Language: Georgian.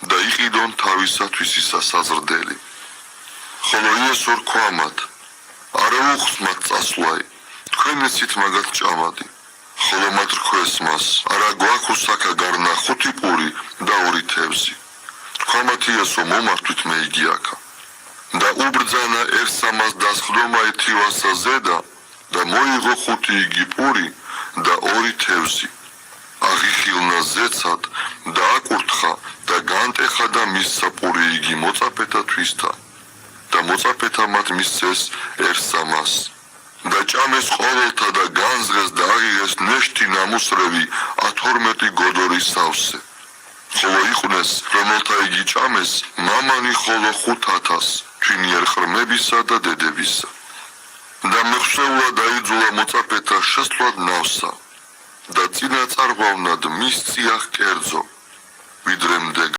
და იყიდონ თავისათვის ისასაზრდელი. ხოლო იესო რქვა მათ, არა უხსნათ წასვლაი, თქვენ ეცით მაგათ ჭამადი. ხოლო მათ რქვეს მას, არა გვაქვს აქა გარნა 5 პური და 2 თევზი. რქვა მათ იესო, მომართვით მე იგი აქა. და უბრძანა ერთ-300 დასხდომა ეთივასა ზედა და მოიღო 5 იგი პური და 2 თევზი. აღიხილნა ზეცად და აკურთხა და განტეხა და მისცა პური იგი მოწაფეთათვისთა და მოწაფეთა მათ მისცეს ერთ-300. და ჭამეს ყოველთა და განზღეს და აღიღეს ნეშთი ნამუსრევი 12 გოდორის სავსე. ხოლო იყვნენ, რომელთა იგი ჭამეს, მამანი ხოლო 5,000 თვინიერ ყრმებისა და დედებისა. და მეხსოვლა დაიძულა მოწაფეთა შესვლად ნავსა და წინაწარღვავნად მის წიაღ კერძო, ვიდრე